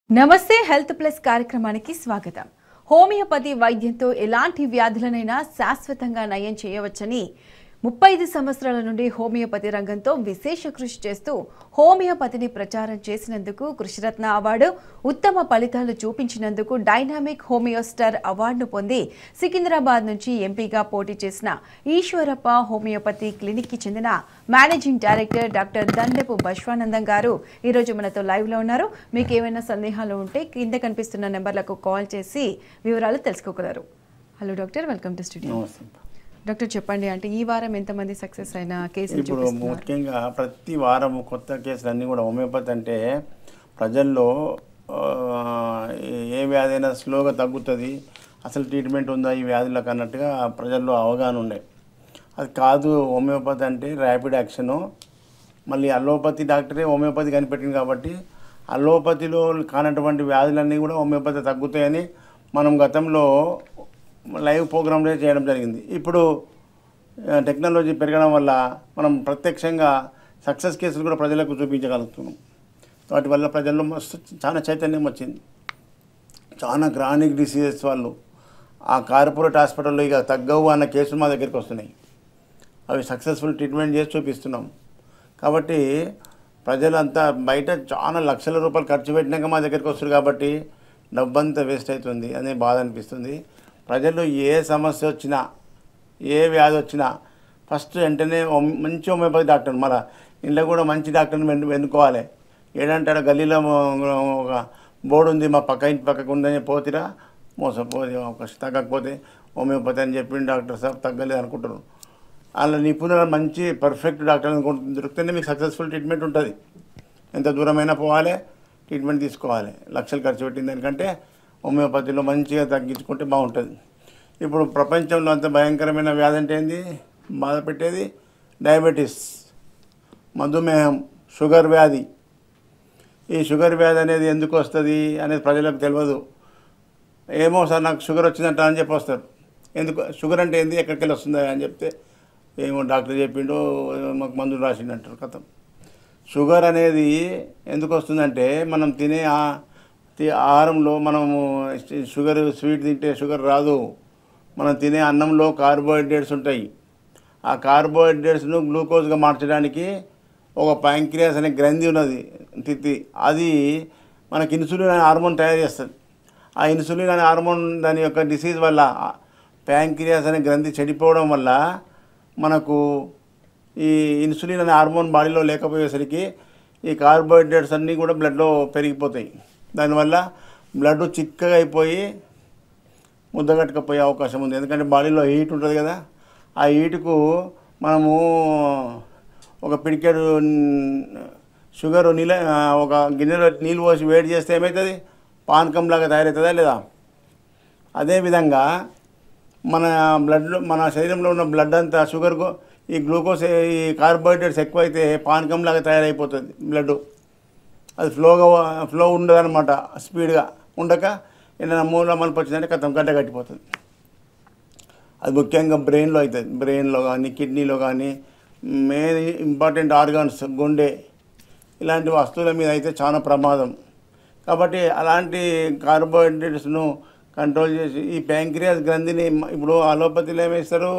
నమస్తే health plus కార్యక్రమానికి స్వాగతం. హోమియోపతి వైద్యంతో ఎలాంటి వ్యాధులనైనా శాశ్వతంగా నయం చేయవచ్చని 35 సంవత్సరాల నుండి హోమియోపతి రంగంతో విశేష కృషి చేస్తూ హోమియోపతిని ప్రచారం చేసినందుకు కృషిరత్న అవార్డు, ఉత్తమ ఫలితాలు చూపించినందుకు డైనామిక్ హోమియోస్టార్ అవార్డును పొంది సికింద్రాబాద్ నుంచి ఎంపీగా పోటీ చేసిన ఈశ్వరప్ప హోమియోపతి క్లినిక్కి చెందిన మేనేజింగ్ డైరెక్టర్ డాక్టర్ దండెపు బశ్వానందం గారు ఈరోజు మనతో లైవ్లో ఉన్నారు. మీకు ఏమైనా సందేహాలు ఉంటే కింద కనిపిస్తున్న నెంబర్లకు కాల్ చేసి వివరాలు తెలుసుకోగలరు. Hello doctor, welcome to studio. Doctor చెప్పండి, అంటే ఈ వారం ఎంతమంది సక్సెస్ అయిన కేసులు ఇప్పుడు ముఖ్యంగా ప్రతి వారం కొత్త కేసులు అన్నీ కూడా హోమియోపతి అంటే ప్రజల్లో ఏ వ్యాధి అయినా స్లోగా తగ్గుతుంది, అసలు ట్రీట్మెంట్ ఉందా ఈ వ్యాధులకు అన్నట్టుగా ప్రజల్లో అవగాహన ఉండే. అది కాదు, హోమియోపతి అంటే ర్యాపిడ్ యాక్షను. మళ్ళీ అలోపతి డాక్టరే హోమియోపతి కనిపెట్టింది కాబట్టి అలోపతిలో కానటువంటి వ్యాధులన్నీ కూడా హోమియోపతి తగ్గుతాయని మనం గతంలో లైవ్ ప్రోగ్రాంలో చేయడం జరిగింది. ఇప్పుడు టెక్నాలజీ పెరగడం వల్ల మనం ప్రత్యక్షంగా సక్సెస్ కేసులు కూడా ప్రజలకు చూపించగలుగుతున్నాం. వాటి వల్ల ప్రజల్లో చాలా చైతన్యం వచ్చింది. చాలా క్రానిక్ డిసీజెస్ వాళ్ళు ఆ కార్పొరేట్ హాస్పిటల్లో ఇక తగ్గవు అన్న కేసులు మా దగ్గరికి వస్తున్నాయి. అవి సక్సెస్ఫుల్ ట్రీట్మెంట్ చేసి చూపిస్తున్నాం. కాబట్టి ప్రజలంతా బయట చాలా లక్షల రూపాయలు ఖర్చు పెట్టినాక మా దగ్గరికి వస్తారు కాబట్టి డబ్బంతా వేస్ట్ అవుతుంది అనే బాధ అనిపిస్తుంది. ప్రజలు ఏ సమస్య వచ్చినా, ఏ వ్యాధి వచ్చినా ఫస్ట్ వెంటనే మంచి హోమియోపతి డాక్టర్, మళ్ళీ ఇంట్లో కూడా మంచి డాక్టర్ని వెనుకోవాలి. ఏడంటే గల్లీలో ఒక బోర్డు ఉంది, మా ఇంటి పక్కకు ఉందని పోతిరా మోసపోతే ఒక తగ్గకపోతే హోమియోపతి అని చెప్పి డాక్టర్ సార్ తగ్గలేదు అనుకుంటారు. అలా నిపుణులు మంచి పర్ఫెక్ట్ డాక్టర్ దొరికితేనే మీకు సక్సెస్ఫుల్ ట్రీట్మెంట్ ఉంటుంది. ఎంత దూరమైనా పోవాలి, ట్రీట్మెంట్ తీసుకోవాలి. లక్షలు ఖర్చు పెట్టిన దానికంటే హోమియోపతిలో మంచిగా తగ్గించుకుంటే బాగుంటుంది. ఇప్పుడు ప్రపంచంలో అంత భయంకరమైన వ్యాధి అంటే ఏంది, బాధ పెట్టేది డయాబెటీస్, మధుమేహం, షుగర్ వ్యాధి. ఈ షుగర్ వ్యాధి అనేది ఎందుకు వస్తుంది అనేది ప్రజలకు తెలియదు. ఏమో సార్ నాకు షుగర్ వచ్చిందంట అని చెప్పి వస్తారు. ఎందుకు షుగర్ అంటే ఏంది, ఎక్కడికి వెళ్ళి వస్తుందా అని చెప్తే ఏమో డాక్టర్ చెప్పిండు, మాకు మందులు రాసిండు అంటారు. కథం. షుగర్ అనేది ఎందుకు వస్తుందంటే మనం తినే ఆహారంలో మనము షుగర్ స్వీట్ తింటే షుగర్ రాదు. మనం తినే అన్నంలో కార్బోహైడ్రేట్స్ ఉంటాయి. ఆ కార్బోహైడ్రేట్స్ను గ్లూకోజ్గా మార్చడానికి ఒక ప్యాంక్రియాస్ అనే గ్రంథి ఉన్నది, తిత్తి. అది మనకి ఇన్సులిన్ అనే హార్మోన్ తయారు చేస్తుంది. ఆ ఇన్సులిన్ అనే హార్మోన్ దాని యొక్క డిసీజ్ వల్ల ప్యాంక్రియాస్ అనే గ్రంథి చెడిపోవడం వల్ల మనకు ఈ ఇన్సులిన్ అనే హార్మోన్ బాడీలో లేకపోయేసరికి ఈ కార్బోహైడ్రేట్స్ అన్నీ కూడా బ్లడ్లో పెరిగిపోతాయి. దానివల్ల బ్లడ్ చిక్కగా అయిపోయి ముద్దగట్టుకపోయే అవకాశం ఉంది. ఎందుకంటే బాడీలో హీట్ ఉంటుంది కదా, ఆ హీటుకు మనము ఒక పిడికెడు షుగర్ ఒక గిన్నెలో నీళ్ళు పోసి వేడి చేస్తే ఏమవుతుంది, పానకంలాగా తయారవుతుందా లేదా? అదేవిధంగా మన శరీరంలో ఉన్న బ్లడ్ అంతా షుగర్కు ఈ గ్లూకోజ్ ఈ కార్బోహైడ్రేట్స్ ఎక్కువైతే పానకంలాగా తయారైపోతుంది బ్లడ్. అది ఫ్లో ఉండదన్నమాట. స్పీడ్గా ఉండక ఏదైనా మూల మలుపు వచ్చిందంటే కథం గడ్డ కట్టిపోతుంది. అది ముఖ్యంగా బ్రెయిన్లో అవుతుంది. బ్రెయిన్లో కానీ కిడ్నీలో కానీ మెయిన్ ఇంపార్టెంట్ ఆర్గాన్స్ గుండె ఇలాంటి వస్తువుల మీద అయితే చాలా ప్రమాదం. కాబట్టి అలాంటి కార్బోహైడ్రేట్స్ను కంట్రోల్ చేసి ఈ ప్యాంక్రియాస్ గ్రంథిని ఇప్పుడు అలోపతిలో ఏమేస్తారు,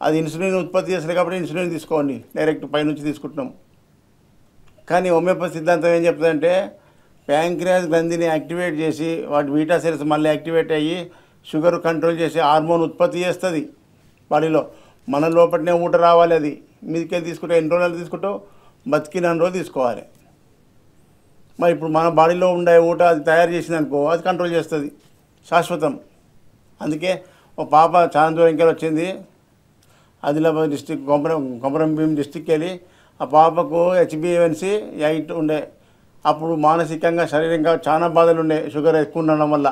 అది ఇన్సులిన్ ఉత్పత్తి చేస్తారు కాబట్టి ఇన్సులిన్ తీసుకోండి, డైరెక్ట్ పైనుంచి తీసుకుంటున్నాం. కానీ హోమియోపతి సిద్ధాంతం ఏం చెప్తుందంటే ప్యాంక్రియాస్ గ్రంథిని యాక్టివేట్ చేసి వాటి బీటా సెల్స్ మళ్ళీ యాక్టివేట్ అయ్యి షుగర్ కంట్రోల్ చేసి హార్మోన్ ఉత్పత్తి చేస్తుంది బాడీలో. మన లోపలనే ఊట రావాలి. అది మీదికెళ్ళి తీసుకుంటే ఎన్ని రోజులు తీసుకుంటావు, బతికిన రోజులు తీసుకోవాలి. మరి ఇప్పుడు మన బాడీలో ఉండే ఊట అది తయారు చేసింది అనుకో, అది కంట్రోల్ చేస్తుంది శాశ్వతం. అందుకే ఒక పాప చాలా దూరం ఇంకెళ్ళి వచ్చింది, ఆదిలాబాద్ డిస్టిక్ కొమరంభీం డిస్టిక్కి వెళ్ళి ఆ పాపకు HbA1c 8 ఉండే. అప్పుడు మానసికంగా శారీరకంగా చాలా బాధలు ఉండే షుగర్ ఎక్కువ ఉండడం వల్ల.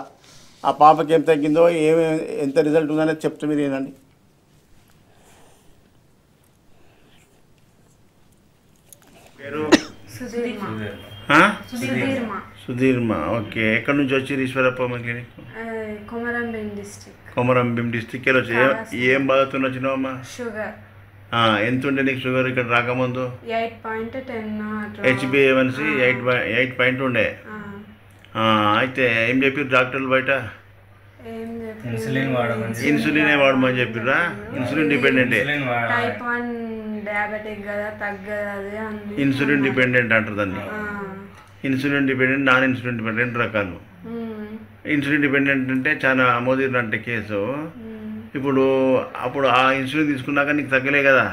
ఆ పాపకి ఏం తగ్గిందో ఎంత రిజల్ట్ ఉందనేది చెప్తే మీరు ఏనండి. సుధీర్మా, ఓకే. ఎక్కడి నుంచి వచ్చి ఈశ్వరప్ప క్లినిక్? కొమరంభీం డిస్టిక్ వెళ్ళి వచ్చి ఏం బాధతో వచ్చినావమ్మా? షుగర్. ఎంత ఉండే నీకు షుగర్ ఇక్కడ రాకముందు? 8.10. HbA1c 8 ఉండే. అయితే ఏం చెప్పారు డాక్టర్లు బయట? ఇన్సులిన్ వాడమని చెప్పిర్రా? ఇన్సులిన్ డిపెండెంటే, టైప్ 1 డయాబెటిక్ కదా, తగ్గదు. ఇన్సులిన్ డిపెండెంట్ అంటారు దాన్ని. Insulin dependent, non insulin dependent రకాలు. ఇన్సులిన్ డిపెండెంట్ అంటే చాలా అమోదీర్ అంటే కేసు. అప్పుడు ఆ ఇన్సులిన్ తీసుకున్నాక నీకు తగ్గలే కదా.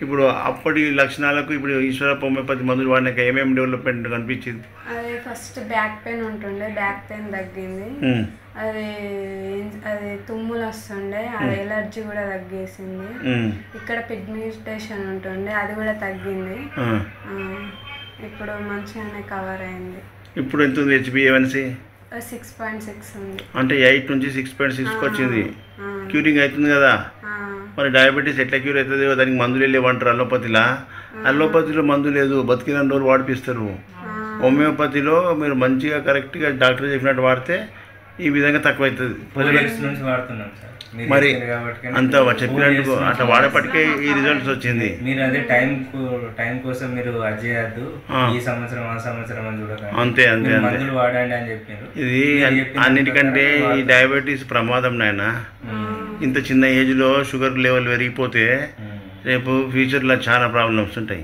ఇప్పుడు అప్పటి లక్షణాలకు ఇప్పుడు ఈశ్వరప్ప హోమియోపతి మందులు వాడినాక ఏమేమి డెవలప్మెంట్ కనిపించింది? అదే ఫస్ట్ బ్యాక్ పెయిన్ ఉంటుండే, బ్యాక్ పెయిన్ తగ్గింది. అది తుమ్ములు వస్తుండే, అది ఎలర్జీ కూడా తగ్గేసింది. ఇక్కడ పిగ్మెంటేషన్ ఉంటుండే, అది కూడా తగ్గింది. ఇప్పుడు మంచిగానే కవర్ అయింది. ఇప్పుడు ఎంత ఉంది HbA1c? 6.6 ఉంది. అంటే 8 నుంచి 6.6కి వచ్చింది. క్యూరింగ్ అవుతుంది కదా. మరి డయాబెటీస్ ఎట్లా క్యూర్ అవుతుంది? దానికి మందులు వెళ్ళేవంటారు అలోపతిలా. అలోపతిలో మందు లేదు, బతికిన రోజులు వాడిపిస్తారు. హోమియోపతిలో మీరు మంచిగా కరెక్ట్గా డాక్టర్ చెప్పినట్టు వాడితే ఈ విధంగా తక్కువ అవుతుంది. మరి అంత చెప్పినట్టు అట్లా వాడేపటికే ఈ రిజల్ట్స్ వచ్చింది. మీరు అదే టైం కోసం మీరు అది చేయద్దు, ఈ సంవత్సరం ఆ సంవత్సరం అని చూడకండి, అంతే అంతే మందులు వాడండి అని చెప్పారు. ఇది అన్నిటికంటే ఈ డయాబెటీస్ ప్రమాదం నాయన. ఇంత చిన్న ఏజ్లో షుగర్ లెవెల్ పెరిగిపోతే రేపు ఫ్యూచర్లో చాలా ప్రాబ్లమ్స్ ఉంటాయి.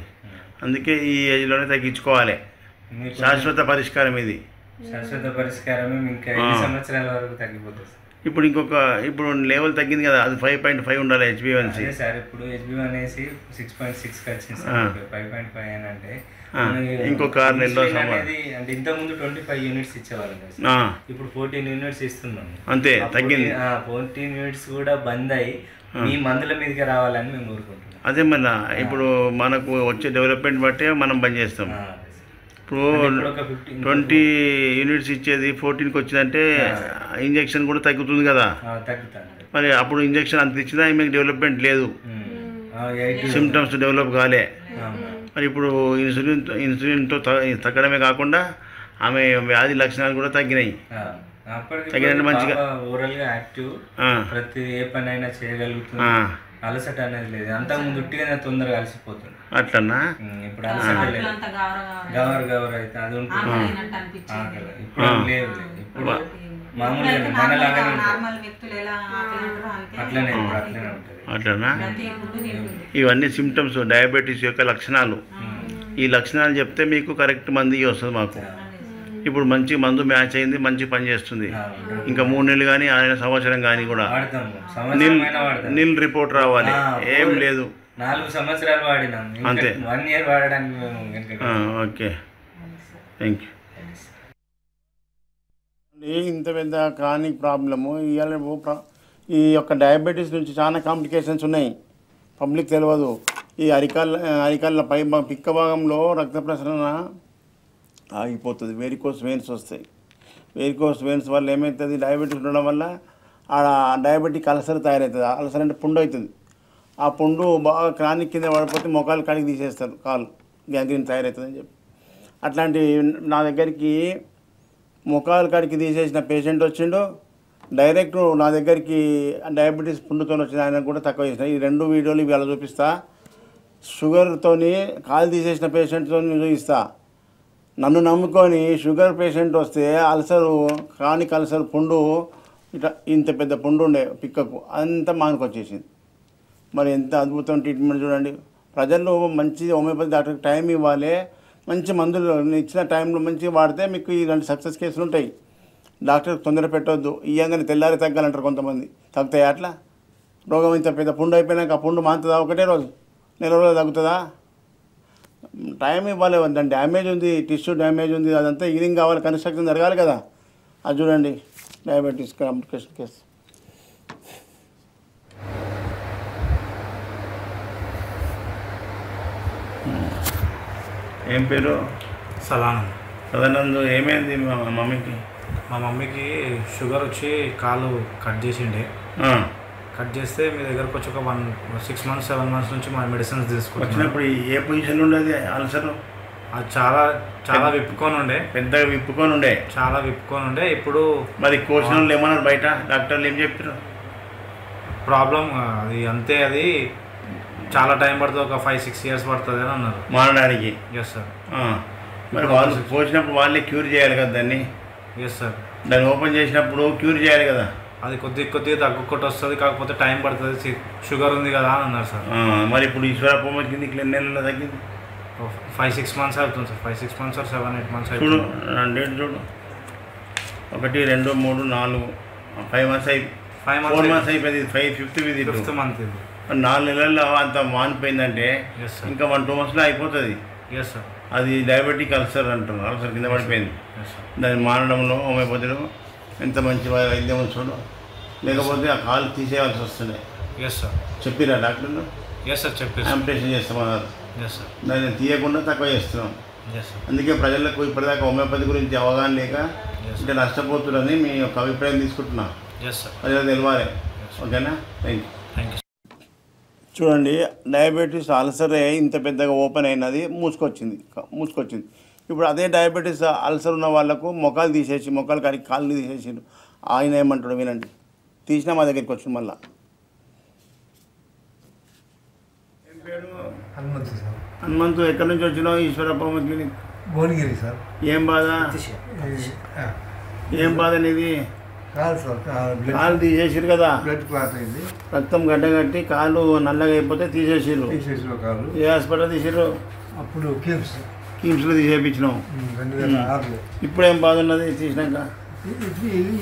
అందుకే ఈ ఏజ్లోనే తగ్గించుకోవాలి. శాశ్వత పరిష్కారం ఇది. శాశ్వత పరిష్కారం ఇంకా 5 సంవత్సరాల వరకు తగ్గిపోతుంది. ఇప్పుడు లెవెల్ తగ్గింది కదా, అది 5.5 ఉండాలి HbA1c. సార్ ఇప్పుడు HbA1 అనేసి 6.6కి వచ్చింది సార్. 5.5 అని అంటే ఇంకొక 6 నెలల్లో అనేది అంటే ఇంతకుముందు 25 యూనిట్స్ ఇచ్చేవాళ్ళం, ఇప్పుడు 14 యూనిట్స్ ఇస్తున్నాం. అంతే తగ్గింది. 14 యూనిట్స్ కూడా బంద్ అయ్యి మీ మందుల మీదకి రావాలని మేము కోరుకుంటున్నాం. అదే మళ్ళీ ఇప్పుడు మనకు వచ్చే డెవలప్మెంట్ బట్టే మనం బంద్ చేస్తాం. ఇప్పుడు 20 యూనిట్స్ ఇచ్చేది 14కి వచ్చిందంటే ఇంజెక్షన్ కూడా తగ్గుతుంది కదా. మరి అప్పుడు ఇంజెక్షన్ అంత ఇచ్చినా మీకు డెవలప్మెంట్ లేదు, సిమ్టమ్స్ డెవలప్ కాలే. మరి ఇప్పుడు ఇన్సులిన్తో తగ్గడమే కాకుండా ఆమె వ్యాధి లక్షణాలు కూడా తగ్గినాయి. తగ్గినట్టు మంచిగా ఓవరాల్గా యాక్టివ్, ప్రతి ఏ పని అయినా చేయగలుగుతుంది, అలసట అనేది లేదు. అంతకుముందు ఉట్టిగానే తొందరగా అలసిపోతుంది. అట్లన్నా ఇప్పుడు అలసట లేదు, గవర్ అయితే అది ఉంటుంది. ఇప్పుడు లేదు, ఇప్పుడు మామూలుగా మనలాగానే అట్లనే ఉంటుంది. అట్లనా? ఇవన్నీ సిమ్టమ్స్ డయాబెటీస్ యొక్క లక్షణాలు. ఈ లక్షణాలు చెప్తే మీకు కరెక్ట్ మంది వస్తుంది మాకు. ఇప్పుడు మంచి మందు మ్యాచ్ అయింది, మంచి పని చేస్తుంది. ఇంకా 3 నెలలు కానీ ఆయన సంవత్సరం కానీ కూడా నిల్ రిపోర్ట్ రావాలి, ఏం లేదు. 4 సంవత్సరాలు వాడినాం, అంతే. 1 ఇయర్ వాడడానికి. Okay, thank you. ఇంత పెద్ద క్రానిక్ ప్రాబ్లము ఇవాళ ఈ యొక్క డయాబెటీస్ నుంచి చాలా కాంప్లికేషన్స్ ఉన్నాయి, పబ్లిక్ తెలియదు. ఈ అరికాళ్ళ పై పిక్క భాగంలో రక్త ప్రసరణ ఆగిపోతుంది, వెరికోస్ వెయిన్స్ వస్తాయి. వెరికోస్ వెయిన్స్ వల్ల ఏమవుతుంది? డయాబెటీస్ ఉండడం వల్ల ఆ డయాబెటిక్ అల్సర్ తయారవుతుంది. అల్సర్ అంటే పుండు అవుతుంది. ఆ పుండు బాగా క్రానిక్ కింద పడిపోతే మొఖాలు కాడికి తీసేస్తారు, కాలు గ్యాంగ్రీన్ తయారవుతుందని చెప్పి. అట్లాంటి నా దగ్గరికి మొఖాలు కాడికి తీసేసిన పేషెంట్ వచ్చిండు, డైరెక్ట్ నా దగ్గరికి డయాబెటీస్ పుండుతో వచ్చిన ఆయనకు కూడా తక్కువ చేసిన. ఈ 2 వీడియోలు ఇవాళ చూపిస్తా. షుగర్తోని కాలు తీసేసిన పేషెంట్తో చూపిస్తా. నన్ను నమ్ముకొని షుగర్ పేషెంట్ వస్తే అల్సరు, క్రానిక్ అల్సర్ పుండు ఇట్లా ఇంత పెద్ద పుండు ఉండే పిక్కకు అంతా మానుకొచ్చేసింది. మరి ఎంత అద్భుతం ట్రీట్మెంట్ చూడండి. ప్రజలు మంచి హోమియోపతి డాక్టర్కి టైం ఇవ్వాలి, మంచి మందులు ఇచ్చిన టైంలో మంచిగా వాడితే మీకు ఇలాంటి సక్సెస్ కేసులు ఉంటాయి. డాక్టర్ తొందర పెట్టొద్దు, ఇయ్యంగానే తెల్లారి తగ్గాలంటారు కొంతమంది. తగ్గుతాయి అట్లా? రోగం ఇంత పెద్ద పుండు అయిపోయినాక ఆ పుండు మానుతుందా? ఒకటే రోజు, నెల రోజులు తగ్గుతుందా? టైం ఇవ్వాలి. దాని డ్యామేజ్ ఉంది, టిష్యూ డ్యామేజ్ ఉంది, అదంతా హీలింగ్ కావాలి, కన్స్ట్రక్షన్ జరగాలి కదా. అది చూడండి, డయాబెటీస్ కాంప్లికేషన్ కేసు. ఏం పేరు? సదానంద్. ఏమైంది మా మమ్మీకి? మా మమ్మీకి షుగర్ వచ్చి కాలు కట్ చేసిండే. కట్ చేస్తే మీ దగ్గరకు వచ్చి ఒక 6 months 7 months నుంచి మా మెడిసిన్స్ తీసుకుంటాం. వచ్చినప్పుడు ఏ పొజిషన్ ఉండేది అల్సర్? అది చాలా విప్పుకొని ఉండే, పెద్దగా విప్పుకొని ఉండే, చాలా విప్పుకొని ఉండే. ఇప్పుడు మరి కోసిన వాళ్ళు ఏమన్నారు బయట డాక్టర్లు ఏం చెప్పారు? ప్రాబ్లం అది అంతే, అది చాలా టైం పడుతుంది, ఒక 5-6 years పడుతుంది అని అన్నారు మారడానికి. Yes sir. మరి వాళ్ళు పోసినప్పుడు వాళ్ళే క్యూర్ చేయాలి కదా దాన్ని. Yes sir. దాన్ని ఓపెన్ చేసినప్పుడు క్యూర్ చేయాలి కదా. అది కొద్దిగా తగ్గుకుంటూ వస్తుంది, కాకపోతే టైం పడుతుంది, షుగర్ ఉంది కదా అని అన్నారు సార్. మరి ఇప్పుడు ఈశ్వరప్ప కింద ఎన్ని నెలలు తగ్గింది? 5-6 months అవుతుంది సార్. 5-6 months or 7-8 months చూడు అవుతుంది. డేట్ చూడు, 1 2 3 4 5 months 4 months అయిపోయింది. 5th month ఇది. 4 నెలల్లో అంత మానిపోయిందంటే Yes, sir. ఇంకా 1-2 monthsలో అయిపోతుంది. Yes sir. అది డయాబెటిక్ అల్సర్ అంటారు. అల్సర్ కింద పడిపోయింది. Yes sir. దాన్ని మానడంలో హోమియోపతిలో ఎంత మంచి వైద్యం చూడు. లేకపోతే ఆ కాలు తీసేయాల్సి వస్తుంది. Yes sir. చెప్పిరా డాక్టర్లు? ఎస్ సార్ చెప్పేసి. ఆంపిటేషన్ చేస్తామన్నారు. Yes sir. దాన్ని తీయకుండా తక్కువ చేస్తున్నాం. Yes sir. అందుకే ప్రజలకు ఇప్పటిదాకా హోమియోపతి గురించి అవగాహన లేక అంటే నష్టపోతుందని మీ యొక్క అభిప్రాయం తీసుకుంటున్నా. Yes sir. ప్రజలకు తెలియాలి. ఓకేనా? Thank you. చూడండి, డయాబెటీస్ అల్సరే ఇంత పెద్దగా ఓపెన్ అయినది మూసుకొచ్చింది. ఇప్పుడు అదే డయాబెటీస్ అల్సర్ ఉన్న వాళ్ళకు మొక్కలు తీసేసి మొక్కలు కానీ కాళ్ళు తీసేసి ఆయన ఏమంటాడు వినండి. తీసినా మా దగ్గరికి వచ్చింది మళ్ళా. ఏం పేరు? హనుమంతు సార్. హనుమంతు, ఎక్కడి నుంచి వచ్చినావు? ఈశ్వరప్ప క్లినిక్. భువనగిరి సార్. ఏం బాధ? ఏం బాధ నీది? కాదు సార్, కాలు తీసేసిరు కదా, బ్లడ్ క్లాట్ అయింది, రక్తం గడ్డగట్టి కాలు నల్లగా అయిపోతే తీసేసిరు. కాలు. ఏ హాస్పిటల్ తీసిరు? అప్పుడు కిమ్స్లో తీసేపించినావు. 2006లో. ఇప్పుడు ఏం బాధ ఉన్నది తీసినాక?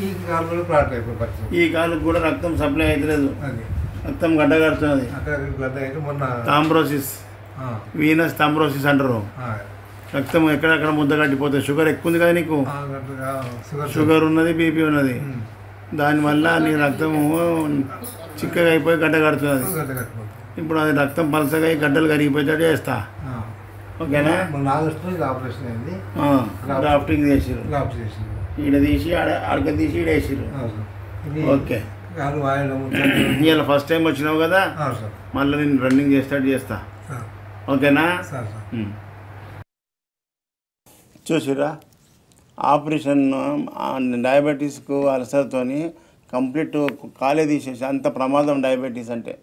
ఈ కాలు కూడా క్లాట్ అయిపోయి ఈ కాలుకు కూడా రక్తం సప్లై అవుతలేదు, అది రక్తం గడ్డగడుతున్నది. అక్కడ బ్లడ్ అయితే మొన్న థాంబ్రోసిస్, వీనస్ థాంబ్రోసిస్ అంటారు. రక్తం ఎక్కడెక్కడ ముద్ద కట్టిపోతుంది. షుగర్ ఎక్కువ ఉంది కదా నీకు, షుగర్ ఉన్నది, బీపీ ఉన్నది. దానివల్ల నీ రక్తము చిక్కగా అయిపోయి గడ్డ కడుతున్నది. ఇప్పుడు అది రక్తం పలసగా గడ్డలు కరిగిపోయేటట్టు చేస్తా. ఓకేనా? ఆపరేషన్ అయింది, డ్రాఫ్టింగ్ చేసిరు. ఈడ తీసి అడగ తీసి ఈడ వేసిరు. ఓకే, ఇవాళ ఫస్ట్ టైం వచ్చినావు కదా, మళ్ళీ నేను రన్నింగ్ చేస్తా. ఓకేనా? చూసిరా, ఆపరేషన్ డయాబెటీస్కు అల్సర్తో కంప్లీట్ కాలే తీసేసి అంత ప్రమాదం డయాబెటీస్ అంటే.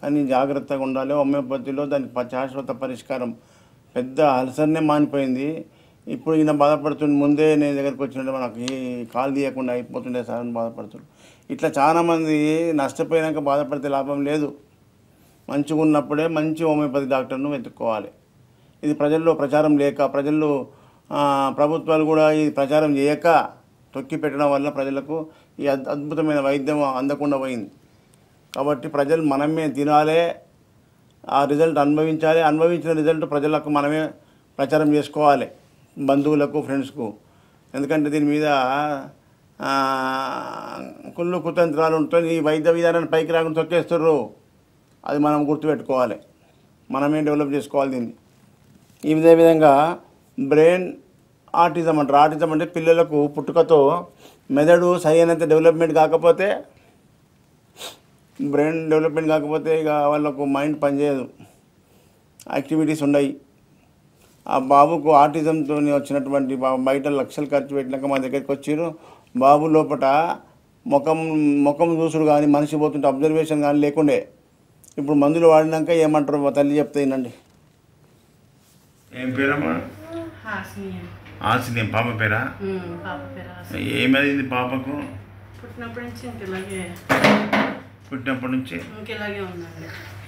కానీ జాగ్రత్తగా ఉండాలి. హోమియోపతిలో దానికి శాశ్వత పరిష్కారం. పెద్ద అల్సర్నే మానిపోయింది. ఇప్పుడు ఈయన బాధపడుతుండే, ముందే నేను దగ్గరికి వచ్చినట్టు మనకు ఈ కాలు తీయకుండా అయిపోతుండే సార్ అని బాధపడుతుండే. ఇట్లా చాలామంది నష్టపోయాక బాధపడితే లాభం లేదు. మంచిగా ఉన్నప్పుడే మంచి హోమియోపతి డాక్టర్ను వెతుక్కోవాలి. ఇది ప్రజల్లో ప్రచారం లేక, ప్రభుత్వాలు కూడా ఈ ప్రచారం చేయక తొక్కి పెట్టడం వల్ల ప్రజలకు ఈ అద్భుతమైన వైద్యం అందకుండా పోయింది. కాబట్టి ప్రజలు మనమే తినాలి, ఆ రిజల్ట్ అనుభవించాలి. అనుభవించిన రిజల్ట్ ప్రజలకు మనమే ప్రచారం చేసుకోవాలి, బంధువులకు, ఫ్రెండ్స్కు. ఎందుకంటే దీని మీద కుళ్ళు కుతంత్రాలు ఉంటాయి. ఈ వైద్య విధానాన్ని పైకి రాకుండా తొక్కేస్తారు. అది మనం గుర్తుపెట్టుకోవాలి, మనమే డెవలప్ చేసుకోవాలి దీన్ని. ఇదే విధంగా బ్రెయిన్ ఆటిజం అంటారు. ఆటిజం అంటే పిల్లలకు పుట్టుకతో మెదడు సరైనంత డెవలప్మెంట్ కాకపోతే, బ్రెయిన్ డెవలప్మెంట్ కాకపోతే ఇక వాళ్ళకు మైండ్ పనిచేయదు, యాక్టివిటీస్ ఉండవు. ఆ బాబుకు ఆటిజంతో వచ్చినటువంటి బయట లక్షలు ఖర్చు పెట్టినాక మా దగ్గరికి వచ్చారు. బాబు లోపల ముఖం చూసుడు కానీ, మనిషి పోతుంటే అబ్జర్వేషన్ కానీ లేకుండే. ఇప్పుడు మందులు వాడినాక ఏమంటారు తల్లి చెప్తే వినండి. ఏం పేరమ్మా? ఆసిని. పాప పేరా? ఏమైంది పాపకు? పుట్టినప్పటి నుంచి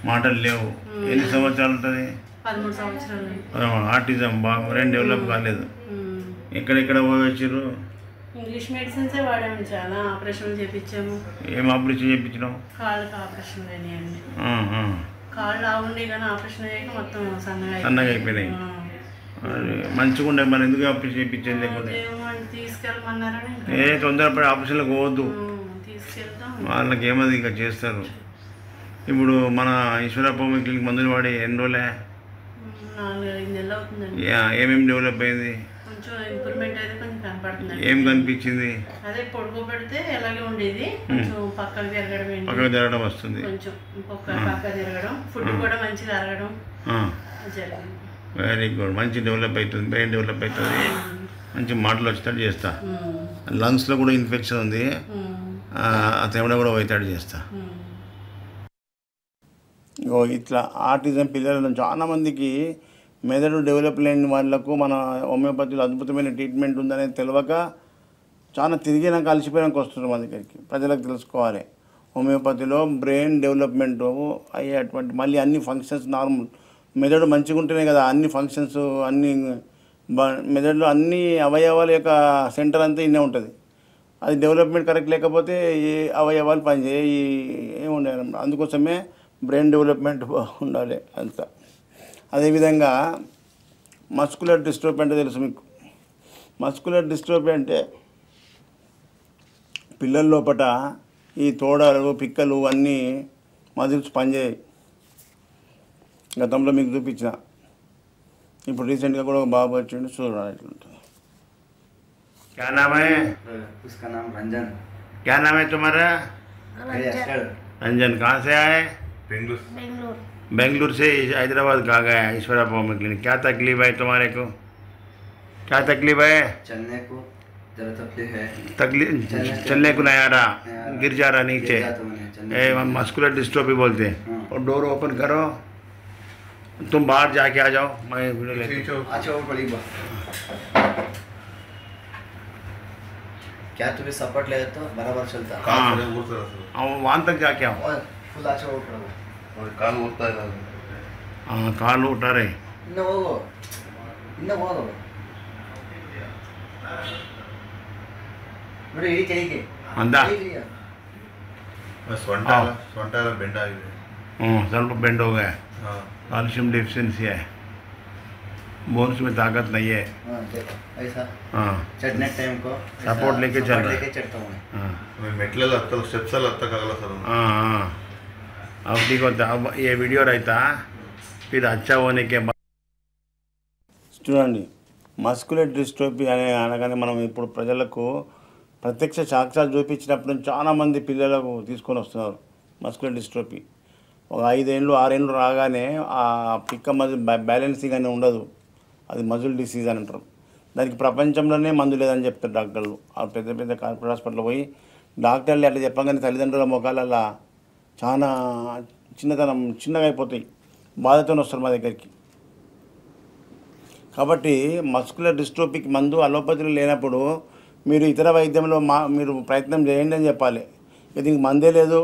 మాటలు లేవు. ఎన్ని సంవత్సరాలు ఉంటుంది? 13 సంవత్సరాలు. ఆటిజం బాగా బ్రెయిన్ డెవలప్ కాలేదు. ఎక్కడెక్కడ వచ్చారు? ఇంగ్లీష్ మెడిసిన్సే వాడాము, చాలా ఆపరేషన్లు చేయించాము. ఏం ఆపరేషన్ చేయించినావు? కాళ్ళకి ఆపరేషన్ అయినాయండి. కాళ్ళు ఆగుండే కానీ ఆపరేషన్ అయ్యాక మొత్తం సన్నగా అయిపోయినాయి. మంచిగా ఉండే, మరి ఎందుకు ఆపరేషన్ చేయించేది? లేకపోతే తీసుకెళ్ళమన్నారని తొందరపడి ఆపరేషన్లకు పోవద్దు, తీసుకెళ్తాం. వాళ్ళకి ఏమది ఇంకా చేస్తారు. ఇప్పుడు మన ఈశ్వరప్ప క్లినిక్ మందులు వాడి ఎన్ని రోజులే? 4-5 నెలలు అవుతుందండి. ఏమేమి డెవలప్ అయింది? కొంచెం ఇంప్రూవ్మెంట్ అయితే కొంచెం కనపడుతుంది. ఏం కనిపించింది? అదే పడుకోబెడితే ఎలాగే ఉండేది, కొంచెం పక్కకు తిరగడం, పక్కకు తిరగడం వస్తుంది, కొంచెం పక్క తిరగడం, ఫుడ్ కూడా మంచిగా అరగడం జరిగింది. Very good. మంచి డెవలప్ అవుతుంది, బ్రెయిన్ డెవలప్ అవుతుంది, మంచి మాటలు వచ్చేటట్టు చేస్తా. లంగ్స్లో కూడా ఇన్ఫెక్షన్ ఉంది, తెమడ కూడా పోయేటట్టు చేస్తా. ఇట్లా ఆటిజం పిల్లలను చాలామందికి మెదడు డెవలప్ లేని వాళ్ళకు మన హోమియోపతిలో అద్భుతమైన ట్రీట్మెంట్ ఉందనేది తెలియక చాలా తిరిగినాక అలసిపోయినాక వస్తున్నారు మన దగ్గరికి. ప్రజలకు తెలుసుకోవాలి హోమియోపతిలో బ్రెయిన్ డెవలప్మెంట్ అయ్యేటువంటి మళ్ళీ అన్ని ఫంక్షన్స్ నార్మల్. మెదడు మంచిగా ఉంటేనే కదా అన్ని ఫంక్షన్స్ అన్ని మెదడులో అన్ని అవయవాల యొక్క సెంటర్ అంతా ఇన్నే ఉంటుంది. అది డెవలప్మెంట్ కరెక్ట్ లేకపోతే ఏ అవయవాలు పనిచేయ ఏముండాలి. అందుకోసమే బ్రెయిన్ డెవలప్మెంట్ ఉండాలి అంతా. అదేవిధంగా మస్కులర్ డిస్ట్రోఫీ అంటే తెలుసు మీకు. మస్కులర్ డిస్ట్రోఫీ అంటే పిల్లల లోపల ఈ తోడలు పిక్కలు అన్నీ మజిల్స్ పనిచేయాయి. గతంలో మీకు చూపించిన. ఇప్పుడు రీసెంట్గా కూడా ఒక బాబు వచ్చిండు చూడాలి ఎట్లుంటుంది. क्या नाम है? उसका नाम रंजन। क्या नाम है तुम्हारा? रंजन। कहाँ से आए? बेंगलुरु से हैदराबाद कहाँ गया? ईश्वरा होमियो क्लिनिक। क्या तकलीफ है तुम्हारे को? क्या तकलीफ है? चलने को जरा तकलीफ है। तकलीफ चलने को नहीं आ रहा, गिर जा रहा नीचे, मस्कुलर डिस्ट्रोफी बोलते हैं। और डोर ओपन करो, तुम बाहर जाके आ जाओ, मैं वीडियो लेके। अच्छा वो बड़ी बात क्या तुम्हें सपोर्ट ले तो बराबर चलता। हाँ वहाँ तक जाके आओ। फुल अच्छा वो पड़ो और काल होता है हाँ काल उठा रहे इन्न ಹೋಗೋ ನೋಡಿ ಇಡಿ ಕೈಗೆ ಅಂದ ಸೊಂಟ ಎಲ್ಲ ಬೆಂಡ್ ಆಗಿದೆ. ಸ್ವಲ್ಪ बेंड हो गया, हाँ कैल्शियम डिफिशियंसी है, बोन्स में ताकत नहीं है। हां देखो ऐसा हाँ चढ़ने टाइम को सपोर्ट लेके चल रहा है। लेके चढ़ता हूं हाँ ಮೆಟ್ಲೆಲ್ಲ ಹತ್ತಲ್ಲ, ಸ್ಟೆಪ್ಸ್ ಎಲ್ಲ ಹತ್ತಕ್ಕಾಗಲ್ಲ ಸರ್. हाँ हाँ अब ठीक होता। अब ये वीडियो रहता फिर अच्छा होने के बाद చూడండి మస్కులర్ డిస్ట్రోఫీ అనే అనగానే మనం ఇప్పుడు ప్రజలకు ప్రత్యక్ష సాక్ష్యాలు చూపించినప్పుడు చాలామంది పిల్లలకు తీసుకొని వస్తున్నారు మస్కులర్ డిస్ట్రోఫీ. ఒక 5 ఏళ్ళు 6 ఏళ్ళు రాగానే ఆ పిక్క మజిల్ బ్యాలెన్సింగ్ అని ఉండదు, అది మజిల్ డిసీజ్ అని అంటారు. దానికి ప్రపంచంలోనే మందు లేదని చెప్తారు డాక్టర్లు. ఆ పెద్ద పెద్ద కార్పొరేట్ హాస్పిటల్లో పోయి డాక్టర్లు అట్లా చెప్పగానే తల్లిదండ్రుల ముఖాలలో చాలా చిన్నగా అయిపోతాయి, బాధతో వస్తారు మా దగ్గరికి. కాబట్టి మస్కులర్ డిస్ట్రోఫీకి మందు అలోపతిలో లేనప్పుడు మీరు ఇతర వైద్యంలో మీరు ప్రయత్నం చేయండి అని చెప్పాలి. దీనికి మందే లేదు,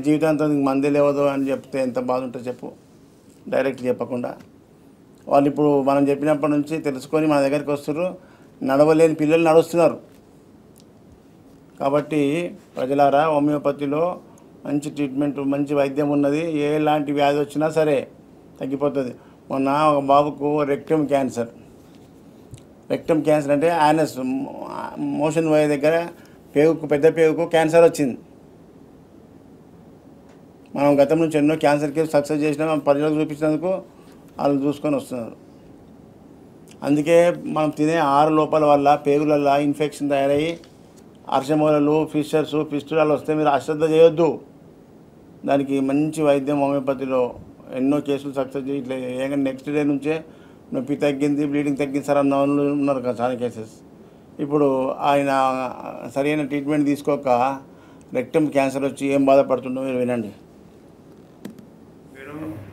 జీవితాంతం దీనికి మందే లేవదు అని చెప్తే ఎంత బాధ ఉంటుందో చెప్పు. డైరెక్ట్ చెప్పకుండా వాళ్ళు ఇప్పుడు మనం చెప్పినప్పటి నుంచి తెలుసుకొని మన దగ్గరికి వస్తారు. నడవలేని పిల్లలు నడుస్తున్నారు. కాబట్టి ప్రజలారా హోమియోపతిలో మంచి ట్రీట్మెంట్ మంచి వైద్యం ఉన్నది. ఎలాంటి వ్యాధి వచ్చినా సరే తగ్గిపోతుంది. మొన్న ఒక బాబుకు రెక్టమ్ క్యాన్సర్ అంటే యానస్ మోషన్ పోయే దగ్గర పెద్ద పేగుకు క్యాన్సర్ వచ్చింది. మనం గతం నుంచి ఎన్నో క్యాన్సర్ కేసు సక్సెస్ చేసినా ప్రజలకు చూపించినందుకు వాళ్ళు చూసుకొని వస్తున్నారు. అందుకే మనం తినే 6 లోపాల వల్ల పేగులల్లో ఇన్ఫెక్షన్ తయారయ్యి అర్షమూలలు ఫిస్టులాలు వస్తే మీరు అశ్రద్ధ చేయొద్దు. దానికి మంచి వైద్యం హోమియోపతిలో ఎన్నో కేసులు సక్సెస్ చేయి. ఇట్లా ఏకంగా నెక్స్ట్ డే నుంచే నొప్పి తగ్గింది, బ్లీడింగ్ తగ్గింది సార్ అన్న వాళ్ళు ఉన్నారు కదా చాలా కేసెస్. ఇప్పుడు ఆయన సరైన ట్రీట్మెంట్ తీసుకోక రెక్టమ్ క్యాన్సర్ వచ్చి ఏం బాధపడుతుండో మీరు వినండి.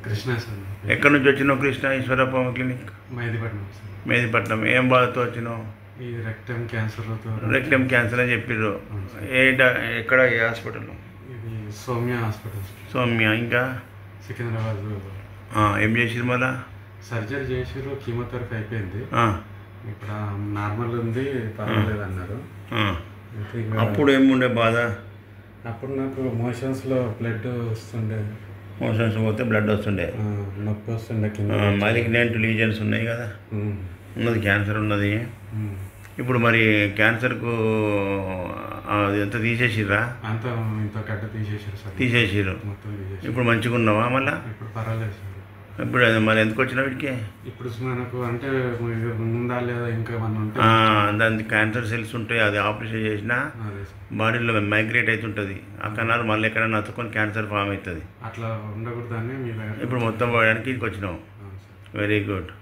కృష్ణ సార్. ఎక్కడి నుంచి వచ్చినావు Krishna? Eshwara homeo clinic Mehdipatnam sir. Mehdipatnam. ఏం బాధతో వచ్చినావు? ఈ రెక్టమ్ క్యాన్సర్తో. రెక్టమ్ క్యాన్సర్ అని చెప్పారు. ఎక్కడ ఏ హాస్పిటల్? ఇది సౌమ్య హాస్పిటల్. సౌమ్య. ఇంకా సికింద్రాబాద్. ఏం చేసిరు మళ్ళా? సర్జరీ చేసిరు, కీమోథెరపీ అయిపోయింది. ఇప్పుడు నార్మల్ ఉంది, పర్వాలేదు అన్నారు. అప్పుడు ఏముండే బాధ? అప్పుడు నాకు మోషన్స్లో బ్లడ్ వస్తుండే. మోషన్స్ పోతే బ్లడ్ వస్తుండే, నొప్పి వస్తుండే కింద. మాలిగ్నెంట్ లీజన్స్ ఉన్నాయి కదా, ఉన్నది క్యాన్సర్ ఉన్నది. ఇప్పుడు మరి క్యాన్సర్కు అది ఎంత తీసేసిర్రా? అంత ఇంత గడ్డ తీసేసారు సార్. తీసేసిర్రు. మొత్తం తీసేసి. ఇప్పుడు మంచిగా ఉన్నావా మళ్ళా? ఇప్పుడు పర్వాలేదు సార్. ఇప్పుడు మరి ఎందుకు వచ్చినావు వీటికి? ఇప్పుడు మనకు అంటే ఉందా లేదా ఇంకా ఏమన్నా ఉంటే దానికి క్యాన్సర్ సెల్స్ ఉంటాయి, అది ఆపరేషన్ చేసినా బాడీలో మైగ్రేట్ అవుతుంటుంది. ఆ కణాలు మళ్ళీ ఎక్కడైనా అతుకొని క్యాన్సర్ ఫామ్ అవుతుంది. అట్లా ఉండకూడదని మీ దగ్గర ఇప్పుడు మొత్తం పోయడానికి ఇంటికి వచ్చినావు. వెరీ గుడ్,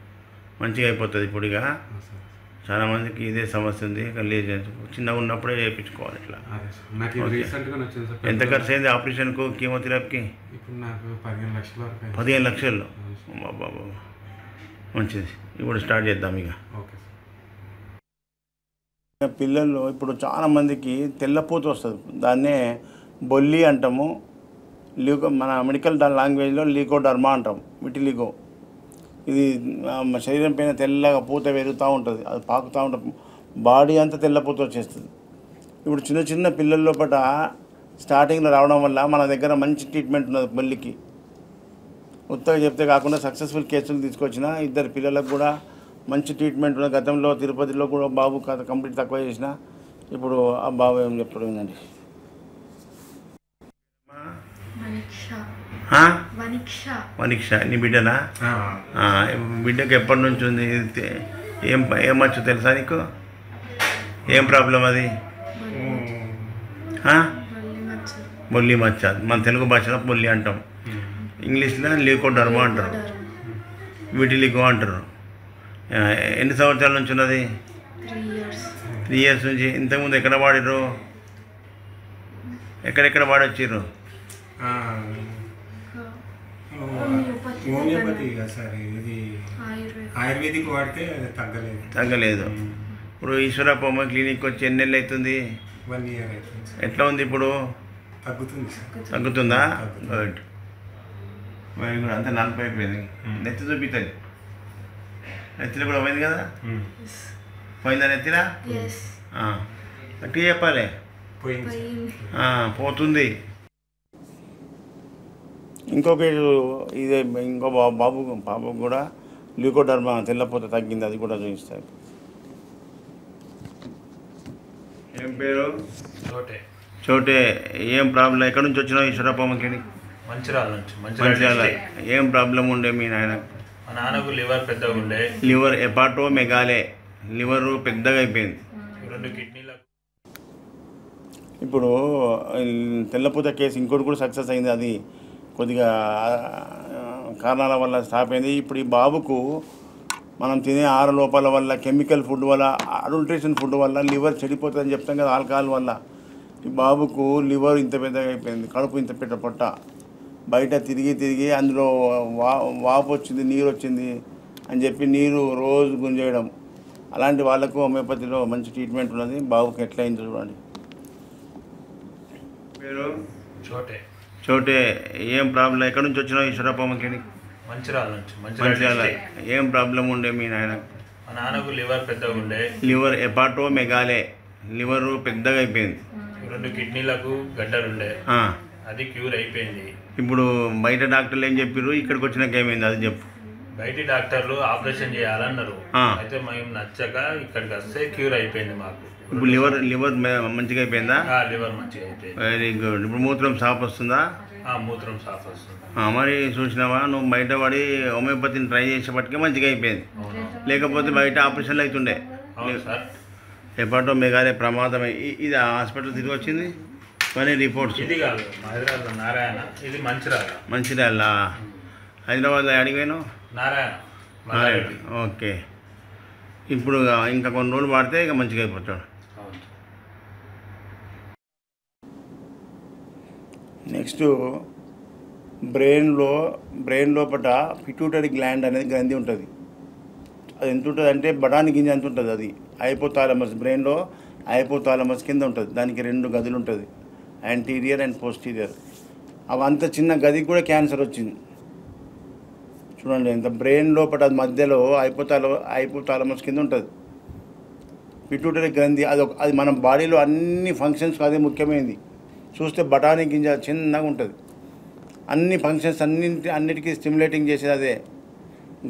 మంచిగా అయిపోతుంది. ఇప్పుడు ఇక చాలామందికి ఇదే సమస్య ఉంది. చిన్నగా ఉన్నప్పుడే చేయించుకోవాలి ఇట్లా. నాకు రీసెంట్గా వచ్చింది సార్. ఎంత ఖర్చు అయింది ఆపరేషన్కు, కీమోథెరపీకి? ఇప్పుడు నాకు 15 లక్షల వరకు. 15 లక్షలు బాబా. మంచిది. ఇప్పుడు స్టార్ట్ చేద్దాం ఇక. ఓకే. పిల్లల్లో ఇప్పుడు చాలా మందికి తెల్లపూత వస్తుంది. దాన్నే బొల్లి అంటాము. మన మెడికల్ లాంగ్వేజ్లో లీకోడర్మా అంటాం, విటిలిగో. ఇది శరీరం పైన తెల్లగా పూత పెరుగుతూ ఉంటుంది, అది పాకుతూ ఉంటుంది, బాడీ అంతా తెల్లపూత వచ్చేస్తుంది. ఇప్పుడు చిన్న చిన్న పిల్లల లోపల స్టార్టింగ్లో రావడం వల్ల మన దగ్గర మంచి ట్రీట్మెంట్ ఉన్నది బొల్లికి. ఉత్తగా చెప్తే కాకుండా సక్సెస్ఫుల్ కేసులు తీసుకొచ్చిన 2 పిల్లలకు కూడా మంచి ట్రీట్మెంట్ ఉన్నది. గతంలో తిరుపతిలో కూడా బాబు కంప్లీట్ తక్కువ చేసిన, ఇప్పుడు ఆ బాబు ఏం చెప్తాడు ఏంటండి. వనిక్ష నీ బిడ్డనా? బిడ్డకి ఎప్పటి నుంచి ఉంది? ఏమచ్చు తెలుసా నీకు? ఏం ప్రాబ్లం అది? బొల్లి మచ్చ. మన తెలుగు భాషలో బొల్లి అంటాం, ఇంగ్లీష్లో లీకోడర్మా అంటారు, విటిలిగో అంటారు. ఎన్ని సంవత్సరాల నుంచి ఉన్నది? 3 years నుంచి. ఇంతకుముందు ఎక్కడ వాడిరు? ఎక్కడెక్కడ వాడొచ్చిర్రు? హోమియోపతి సార్, ఇది ఆయుర్వేదిక్ వాడితే తగ్గలేదు. ఇప్పుడు ఈశ్వరప్పమ్మ క్లినిక్ వచ్చి ఎన్ని నెలలు అవుతుంది? 1 year అవుతుంది. ఎట్లా ఉంది ఇప్పుడు? తగ్గుతుంది సార్. తగ్గుతుందా? Good, very good. అంతా నలుపు అయిపోయింది. నెత్తి చూపిస్తుంది. నెత్తిలో కూడా పోయింది కదా? పోయిందా నెత్తిరా? గట్టిగా చెప్పాలి. పోతుంది. ఇంకొక ఇదే ఇంకో పాపకు కూడా ల్యూకోడర్మా తెల్లపోత తగ్గింది, అది కూడా చూపిస్తారు. ఏం పేరు? చోటే. ఏం ప్రాబ్లం? ఎక్కడి నుంచి వచ్చినావు ఈశ్వరప్పమ్మకి? మంచిర్యాల నుంచి. మంచిర్యాల. ఏం ప్రాబ్లం ఉండే మీ నాయన? మా నాన్నకు లివర్ పెద్దగా ఉండే. లివర్ ఎపాటో మెగాలే, లివర్ పెద్దగా అయిపోయింది. 2 కిడ్నీలకు. ఇప్పుడు తెల్లపూత కేసు ఇంకోటి కూడా సక్సెస్ అయింది. అది కొద్దిగా కారణాల వల్ల స్టాప్ అయింది. ఇప్పుడు ఈ బాబుకు మనం తినే ఆహార లోపాల వల్ల, కెమికల్ ఫుడ్ వల్ల, అడల్ట్రేషన్ ఫుడ్ వల్ల లివర్ చెడిపోతుందని చెప్తాం కదా, ఆల్కహాల్ వల్ల. ఈ బాబుకు లివర్ ఇంత పెద్దగా అయిపోయింది, కడుపు ఇంత పెద్ద పొట్ట, బయట తిరిగి తిరిగి అందులో వాపు వచ్చింది, నీరు వచ్చింది అని చెప్పి నీరు రోజు గుంజేయడం. అలాంటి వాళ్ళకు హోమియోపతిలో మంచి ట్రీట్మెంట్ ఉన్నది. బాబుకి ఎట్లా అయిందో చూడండి. పేరు? చోటే. ఏం ప్రాబ్లం? ఎక్కడి నుంచి వచ్చినావు ఈశ్వరప్పమ్మకి? మంచిర్యాల నుంచి. మంచిర్యాల. ఏం ప్రాబ్లం ఉండే మీ నాయన? మా నాన్నకు లివర్ పెద్దగా ఉండే. లివర్ ఎపాటో మెగాలే, లివర్ పెద్దగా అయిపోయింది. 2 కిడ్నీలకు గడ్డలుండే, అది క్యూర్ అయిపోయింది. ఇప్పుడు బయట డాక్టర్లు ఏం చెప్పారు? ఇక్కడికి వచ్చినాక ఏమైంది అది చెప్పు. బయటి డాక్టర్లు ఆపరేషన్ చేయాలన్నారు, అయితే మేము నచ్చక ఇక్కడికి వస్తే క్యూర్ అయిపోయింది మాకు. ఇప్పుడు లివర్ మంచిగా అయిపోయిందా? లివర్ మంచిగా అయిపోయింది. Very good. ఇప్పుడు మూత్రం సాఫ్ వస్తుందా? మూత్రం సాఫ్ వస్తుంది. మరి చూసినావా, నువ్వు బయట పడి హోమియోపతిని ట్రై చేసేపటికే మంచిగా అయిపోయింది. లేకపోతే బయట ఆపరేషన్లు అవుతుండే. ఎప్పటో మెగాలే ప్రమాదమే. ఇది హాస్పిటల్ తిరిగి వచ్చింది కానీ రిపోర్ట్స్. ఇది కాదు హైదరాబాద్ నారాయణ, ఇది మంచిర్యాల. హైదరాబాద్లో అడిగాను నారాయణ. ఓకే. ఇప్పుడు ఇంకా కొన్ని రోజులు వాడితే ఇక మంచిగా అయిపోతాడు. నెక్స్ట్ బ్రెయిన్ లోపల పిట్యూటరీ గ్లాండ్ అనేది గ్రంథి ఉంటుంది. అది ఎంత ఉంటుంది అంటే బఠానీ గింజ ఎంత ఉంటుంది. అది హైపోథాలమస్, బ్రెయిన్లో హైపోథాలమస్ కింద ఉంటుంది. దానికి 2 గదులు ఉంటుంది, యాంటీరియర్ అండ్ పోస్టీరియర్. అవంత చిన్న గదికి కూడా క్యాన్సర్ వచ్చింది. చూడండి ఎంత బ్రెయిన్ లోపల మధ్యలో హైపోథాలమస్ కింద ఉంటుంది పిట్యూటరీ గ్రంథి. అది మన బాడీలో అన్ని ఫంక్షన్స్కి అదే ముఖ్యమైనది. చూస్తే బఠానీ గింజ చిన్నగా ఉంటుంది. అన్ని ఫంక్షన్స్ అన్నిటికీ స్టిమ్యులేటింగ్ చేసేది అదే.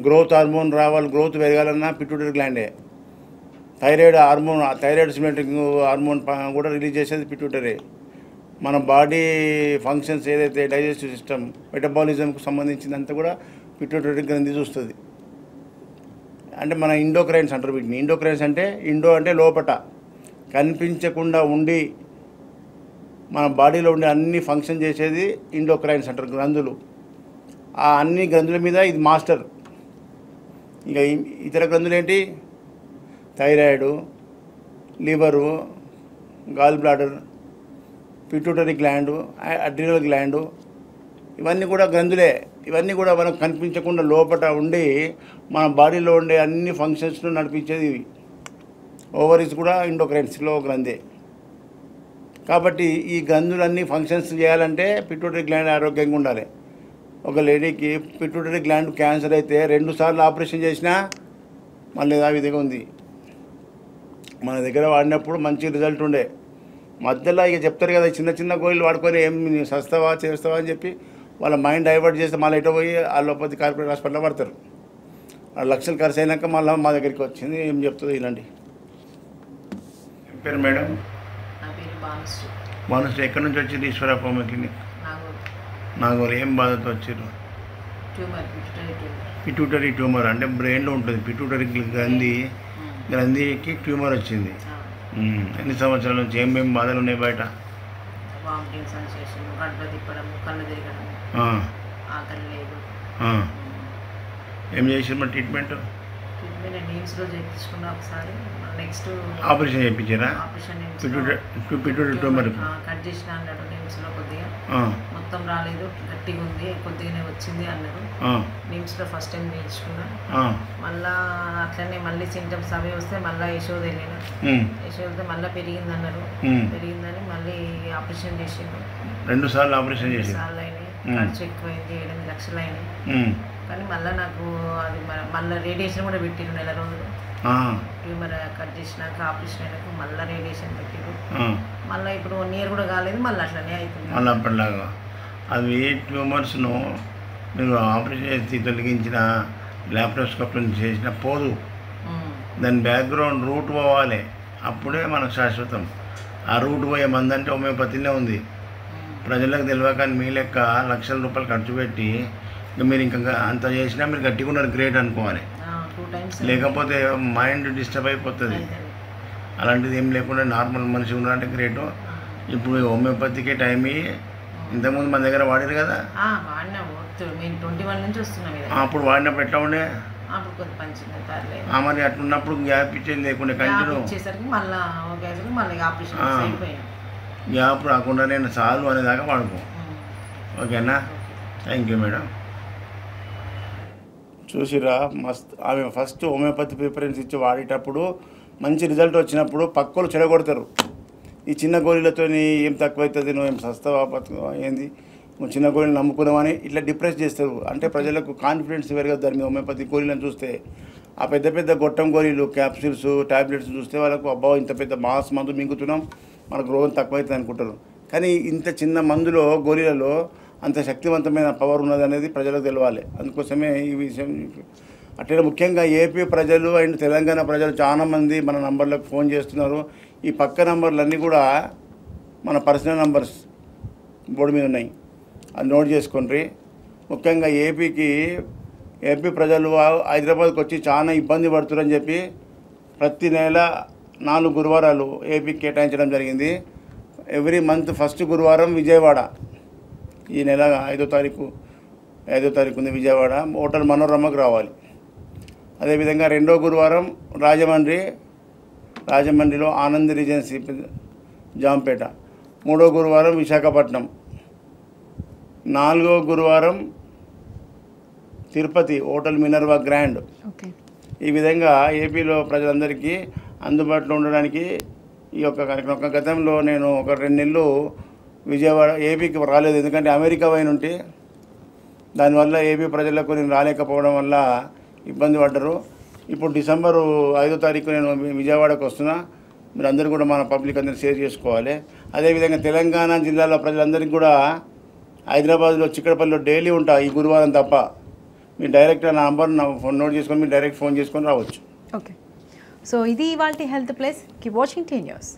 గ్రోత్ హార్మోన్ రావాలి, గ్రోత్ పెరగాలన్నా పిట్యూటరీ గ్లాండే. థైరాయిడ్ స్టిమ్యులేటింగ్ హార్మోన్ కూడా రిలీజ్ చేసేది పిట్యూటరీ. మన బాడీ ఫంక్షన్స్ ఏదైతే డైజెస్టివ్ సిస్టమ్, మెటబాలిజంకు సంబంధించిందంతా కూడా పిట్యూటరీ గ్రంథి చూస్తుంది. అంటే మన ఇండోక్రైన్స్ అంటారు వీటిని. ఇండోక్రైన్స్ అంటే అంటే లోపట కనిపించకుండా ఉండి మన బాడీలో ఉండే అన్ని ఫంక్షన్ చేసేది ఇండోక్రైన్స్ అంటారు, గ్రంథులు. ఆ అన్ని గ్రంథుల మీద ఇది మాస్టర్. ఇక ఇతర గ్రంథులు ఏంటి? Thyroid, liver, gall bladder, pituitary gland, adrenal gland, ఇవన్నీ కూడా గ్రంథులే. ఇవన్నీ కూడా మనకు కనిపించకుండా లోపల ఉండి మన బాడీలో ఉండే అన్ని ఫంక్షన్స్ను నడిపించేది ఇవి. ఓవరీస్ కూడా ఎండోక్రైన్స్లో ఒక గ్రంథే. కాబట్టి ఈ గ్రంథులన్నీ ఫంక్షన్స్ చేయాలంటే పిట్యూటరీ గ్లాండ్ ఆరోగ్యంగా ఉండాలి. ఒక లేడీకి పిట్యూటరీ గ్లాండ్ క్యాన్సర్ అయితే 2 సార్లు ఆపరేషన్ చేసినా మళ్ళీ ఆ విధంగా ఉంది. మన దగ్గర వాడినప్పుడు మంచి రిజల్ట్ ఉండే. మధ్యలో ఇక చెప్తారు కదా చిన్న చిన్న గోళీలు వాడుకొని ఏం సస్తావా చేస్తావా అని చెప్పి వాళ్ళ మైండ్ డైవర్ట్ చేస్తే మళ్ళీ ఎటో పోయి అలోపతి కార్పొరేట్ హాస్పిటల్లో పడతారు. లక్షలు ఖర్చు అయినాక మళ్ళీ మా దగ్గరికి వచ్చింది. ఏం చెప్తుందో ఇలాంటి పేరు మేడం? నా పేరు భానుశ్రీ. భానుశ్రీ ఎక్కడి నుంచి వచ్చింది? ఈశ్వర హోమియో క్లినిక్ నాగోలు. ఏం బాధతో వచ్చారు? పిట్యూటరీ ట్యూమర్ అంటే బ్రెయిన్లో ఉంటుంది. పిట్యూటరీ గ్రంథికి ట్యూమర్ వచ్చింది. ఎన్ని సంవత్సరాల నుంచి ఏమేమి బాధలు ఉన్నాయి బయట? వామిటింగ్ సెన్సేషన్, గడ్డ తిప్పడం, కళ్ళు తిరగడం, ఆకలి లేదు. ఏం చేసారు మరి ట్రీట్మెంట్? నేను నీమ్స్లో చేయించుకున్నా ఒకసారి. నెక్స్ట్ ఆపరేషన్ చేయించారా? పిట్యూటరీ ట్యూమర్ కట్ చేసిన అన్నాడు నీమ్స్లో. కొద్దిగా మొత్తం రాలేదు, గట్టిగా ఉంది, కొద్దిగానే వచ్చింది అన్నారు. నీమ్స్లో ఫస్ట్ టైం చేయించుకున్నా. మళ్ళా అట్లనే మళ్ళీ సింటమ్స్ అవి వస్తే మళ్ళీ యశోద వెళ్ళిన. యశోద మళ్ళీ పెరిగింది అన్నారు. పెరిగిందని మళ్ళీ ఆపరేషన్ చేసిండు. 2 సార్లు ఆపరేషన్ చేసి సార్లు అయినాయి. ఖర్చు ఎక్కువైంది, 8 లక్షలు అయినాయి. కానీ మళ్ళీ నాకు అది మళ్ళీ రేడియేషన్ కూడా పెట్టిరు 1 నెల రోజులు. ట్యూమర్ కట్ చేసినాక ఆపరేషన్ అయినాక మళ్ళీ రేడియేషన్ పెట్టిరు. మళ్ళీ ఇప్పుడు 1 ఇయర్ కూడా కాలేదు, మళ్ళీ అట్లనే అవుతుంది. మళ్ళీ అప్పటిలాగా అవి ట్యూమర్స్ను మీరు ఆపరేషన్ చేసి తొలగించిన ల్యాప్రోస్కోప్ నుంచి చేసిన పోదు. దాని బ్యాక్గ్రౌండ్ రూట్ పోవాలి, అప్పుడే మనకు శాశ్వతం. ఆ రూట్ పోయే మందంటే హోమియోపతిలో ఉంది. ప్రజలకు తెలియక మీ లెక్క లక్షల రూపాయలు ఖర్చు పెట్టి మీరు ఇంకా అంత చేసినా మీరు గట్టిగా ఉన్నారు, గ్రేట్ అనుకోవాలి. లేకపోతే మైండ్ డిస్టర్బ్ అయిపోతుంది. అలాంటిది ఏం లేకుండా నార్మల్ మనిషి ఉన్నారంటే గ్రేటు. ఇప్పుడు హోమియోపతికే టైం ఇయ్యి. ఇంతకుముందు మన దగ్గర వాడారు కదా, అప్పుడు వాడినప్పుడు ఎట్లా ఉండే? మరి అట్లున్నప్పుడు గ్యాప్ ఇచ్చేది లేకుండా కంటిన్యూ గ్యాప్ రాకుండా నేను చాలు అనేదాకా వాడుకో. ఓకేనా? Thank you madam. చూసిరా మస్త్. ఆమె ఫస్ట్ హోమియోపతి ప్రిఫరెన్స్ ఇచ్చి వాడేటప్పుడు మంచి రిజల్ట్ వచ్చినప్పుడు పక్కలు చెడగొడతారు. ఈ చిన్న గోళీలతో ఏం తక్కువవుతుంది, నువ్వు ఏం సస్తావా బతుకువా ఏంది, నువ్వు చిన్న గోళీలు నమ్ముకున్నావని ఇట్లా డిప్రెస్ చేస్తారు. అంటే ప్రజలకు కాన్ఫిడెన్స్ పెరగదు దాని మీద. హోమియోపతి గోళీలను చూస్తే ఆ పెద్ద పెద్ద గొట్టం గోళీలు, క్యాప్సూల్స్, టాబ్లెట్స్ చూస్తే వాళ్ళకు అబ్బా ఇంత పెద్ద మాస్ మందు మింగుతున్నాం, మనకు రోగం తక్కువవుతుంది అనుకుంటారు. కానీ ఇంత చిన్న మందులో గోళీలలో అంత శక్తివంతమైన పవర్ ఉన్నది అనేది ప్రజలకు తెలవాలి. అందుకోసమే ఈ విషయం. అట్లనే ముఖ్యంగా ఏపీ ప్రజలు అండ్ తెలంగాణ ప్రజలు చాలామంది మన నంబర్లకు ఫోన్ చేస్తున్నారు. ఈ పక్క నంబర్లన్నీ కూడా మన పర్సనల్ నంబర్స్ బోర్డు మీద ఉన్నాయి, అది నోట్ చేసుకోండి. ముఖ్యంగా ఏపీ ప్రజలు హైదరాబాద్కి వచ్చి చాలా ఇబ్బంది పడుతున్నారని చెప్పి ప్రతి నెల 4 గురువారాలు ఏపీకి కేటాయించడం జరిగింది. ఎవ్రీ మంత్ ఫస్ట్ గురువారం విజయవాడ. ఈ నెల 5వ తారీఖు ఉంది విజయవాడ. హోటల్ మనోరమకు రావాలి. అదేవిధంగా 2వ గురువారం రాజమండ్రిలో ఆనంద్ రీజెన్సీ జాంపేట. 3వ గురువారం విశాఖపట్నం. 4వ గురువారం తిరుపతి హోటల్ మినర్వా గ్రాండ్. ఈ విధంగా ఏపీలో ప్రజలందరికీ అందుబాటులో ఉండడానికి ఈ యొక్క కార్యక్రమం. గతంలో నేను ఒక 2 నెలలు విజయవాడ ఏపీకి రాలేదు, ఎందుకంటే అమెరికా పోయిన ఉంటే దానివల్ల ఏపీ ప్రజలకు నేను రాలేకపోవడం వల్ల ఇబ్బంది పడ్డారు. ఇప్పుడు డిసెంబర్ 5వ తారీఖు నేను విజయవాడకు వస్తున్నా. మీరు అందరూ కూడా మన పబ్లిక్ అందరూ షేర్ చేసుకోవాలి. అదేవిధంగా తెలంగాణ జిల్లాలో ప్రజలందరికీ కూడా హైదరాబాద్లో చిక్కడపల్లిలో డైలీ ఉంటా ఈ గురువారం తప్ప. మీరు డైరెక్ట్ నా నంబర్ నోట్ చేసుకొని మీరు డైరెక్ట్ ఫోన్ చేసుకొని రావచ్చు. ఓకే. సో ఇది ఇవాల్టి health plus. Keep watching tea news.